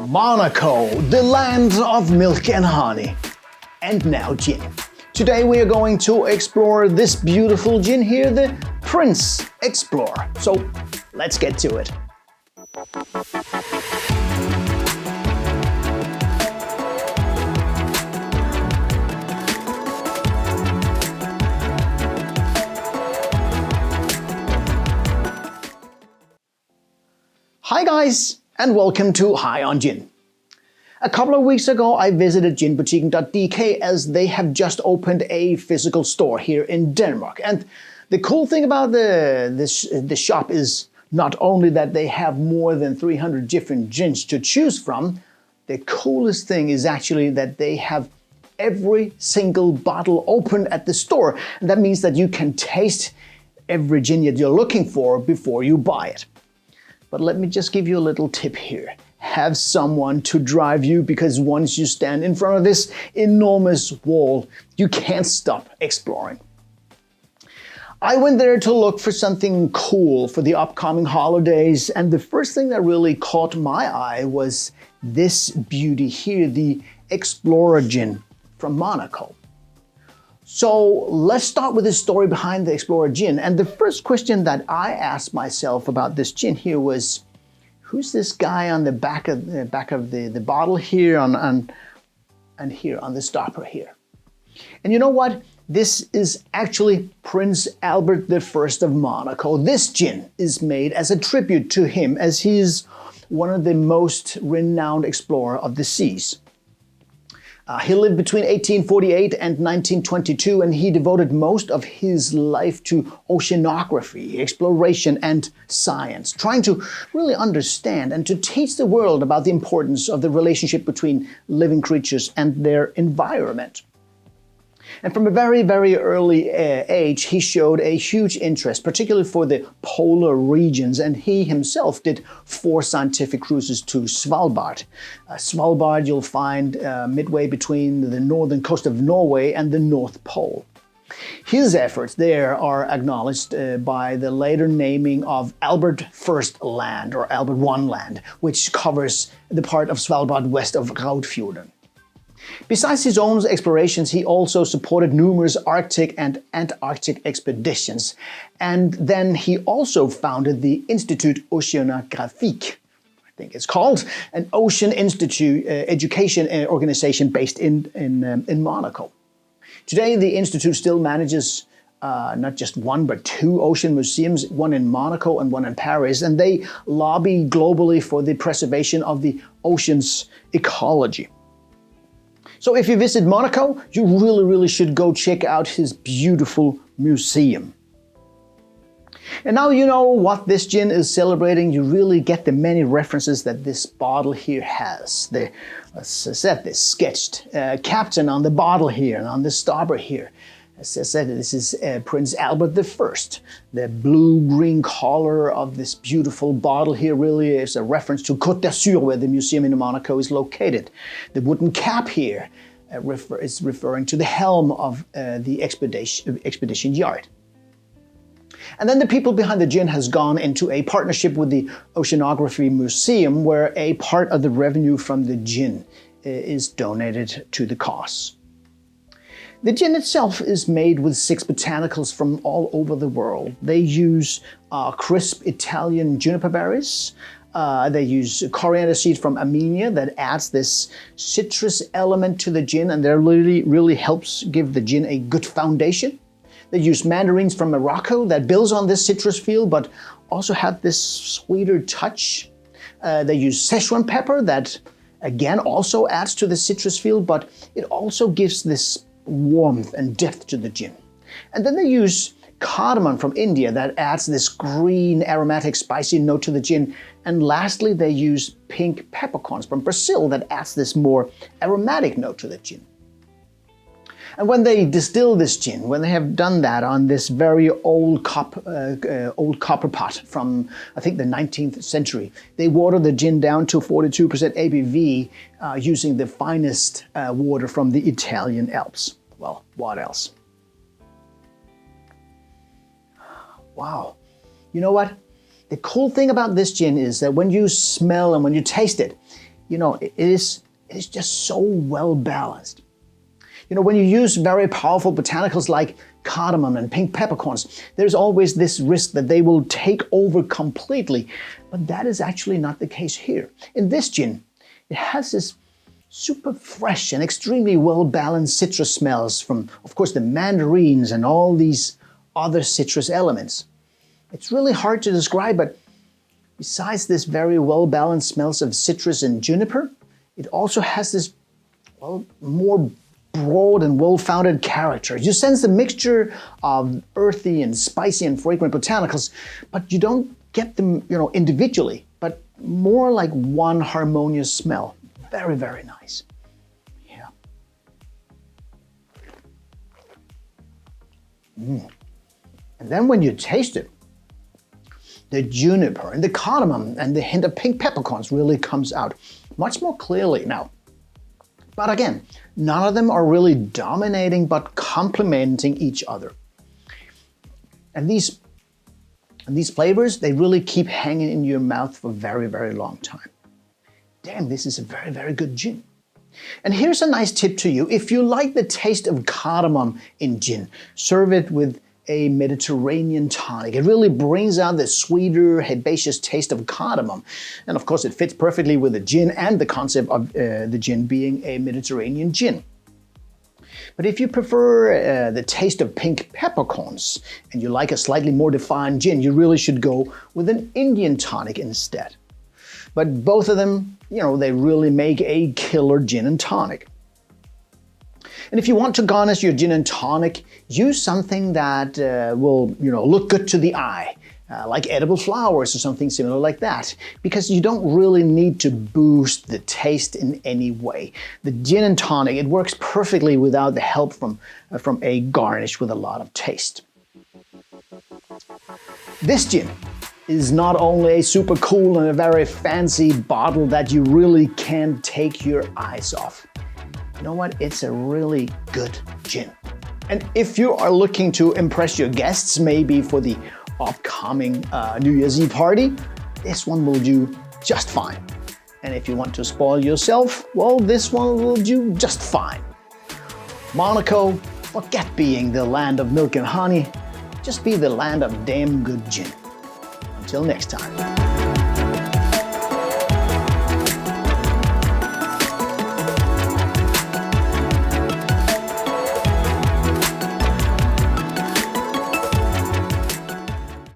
Monaco, the land of milk and honey. And now gin. Today we are going to explore this beautiful gin here, the Prince Explorer. So let's get to it. Hi guys, and welcome to High on Gin. A couple of weeks ago I visited Ginbutikken.dk as they have just opened a physical store here in Denmark. And the cool thing about the shop is not only that they have more than 300 different gins to choose from, the coolest thing is actually that they have every single bottle open at the store. And that means that you can taste every gin that you're looking for before you buy it. But let me just give you a little tip here. Have someone to drive you, because once you stand in front of this enormous wall, you can't stop exploring. I went there to look for something cool for the upcoming holidays, and the first thing that really caught my eye was this beauty here, the Explorer Gin from Monaco. So let's start with the story behind the Explorer Gin. And the first question that I asked myself about this gin here was, who's this guy on the back of the bottle here and here on the stopper here? And you know what? This is actually Prince Albert I of Monaco. This gin is made as a tribute to him, as he is one of the most renowned explorers of the seas. He lived between 1848 and 1922, and he devoted most of his life to oceanography, exploration, and science, trying to really understand and to teach the world about the importance of the relationship between living creatures and their environment. And from a very, very early age, he showed a huge interest, particularly for the polar regions, and he himself did 4 scientific cruises to Svalbard. Svalbard you'll find midway between the northern coast of Norway and the North Pole. His efforts there are acknowledged by the later naming of Albert I Land, or Albert I Land, which covers the part of Svalbard west of Raudfjorden. Besides his own explorations, he also supported numerous Arctic and Antarctic expeditions. And then he also founded the Institut Oceanographique, I think it's called, an ocean institute education organization based in Monaco. Today, the institute still manages not just 1 but 2 ocean museums, one in Monaco and one in Paris, and they lobby globally for the preservation of the ocean's ecology. So if you visit Monaco, you really should go check out his beautiful museum. And now you know what this gin is celebrating. You really get the many references that this bottle here has. As I said, the sketched captain on the bottle here and on the stopper here. As I said, this is Prince Albert I. The blue-green color of this beautiful bottle here really is a reference to Côte d'Azur, where the museum in Monaco is located. The wooden cap here is referring to the helm of the expedition yard. And then the people behind the gin has gone into a partnership with the Oceanography Museum, where a part of the revenue from the gin is donated to the cause. The gin itself is made with 6 botanicals from all over the world. They use crisp Italian juniper berries. They use coriander seed from Armenia that adds this citrus element to the gin, and that really helps give the gin a good foundation. They use mandarins from Morocco that builds on this citrus feel, but also have this sweeter touch. They use Szechuan pepper that, again, also adds to the citrus feel, but it also gives this warmth and depth to the gin. And then they use cardamom from India that adds this green, aromatic, spicy note to the gin. And lastly, they use pink peppercorns from Brazil that adds this more aromatic note to the gin. And when they distill this gin, when they have done that on this very old copper pot from, I think, the 19th century, they water the gin down to 42% ABV using the finest water from the Italian Alps. Well, what else? Wow. You know what? The cool thing about this gin is that when you smell and when you taste it, you know, it is just so well balanced. You know, when you use very powerful botanicals like cardamom and pink peppercorns, there's always this risk that they will take over completely. But that is actually not the case here. In this gin, it has this super fresh and extremely well-balanced citrus smells from, of course, the mandarins and all these other citrus elements. It's really hard to describe, but besides this very well-balanced smells of citrus and juniper, it also has this, well, more broad and well-founded character. You sense the mixture of earthy and spicy and fragrant botanicals, but you don't get them, you know, individually, but more like one harmonious smell. Very, very nice. Yeah. And then when you taste it, the juniper and the cardamom and the hint of pink peppercorns really comes out much more clearly now. But again, none of them are really dominating but complementing each other. And these flavors, they really keep hanging in your mouth for a very, very long time. Damn, this is a very, very good gin. And here's a nice tip to you. If you like the taste of cardamom in gin, serve it with a Mediterranean tonic. It really brings out the sweeter, herbaceous taste of cardamom. And of course, it fits perfectly with the gin and the concept of the gin being a Mediterranean gin. But if you prefer the taste of pink peppercorns and you like a slightly more defined gin, you really should go with an Indian tonic instead. But both of them, you know, they really make a killer gin and tonic. And if you want to garnish your gin and tonic, use something that will, you know, look good to the eye, like edible flowers or something similar like that, because you don't really need to boost the taste in any way. The gin and tonic, it works perfectly without the help from a garnish with a lot of taste. This gin is not only a super cool and a very fancy bottle that you really can't take your eyes off. You know what? It's a really good gin. And if you are looking to impress your guests, maybe for the upcoming New Year's Eve party, this one will do just fine. And if you want to spoil yourself, well, this one will do just fine. Monaco, forget being the land of milk and honey. Just be the land of damn good gin. Until next time.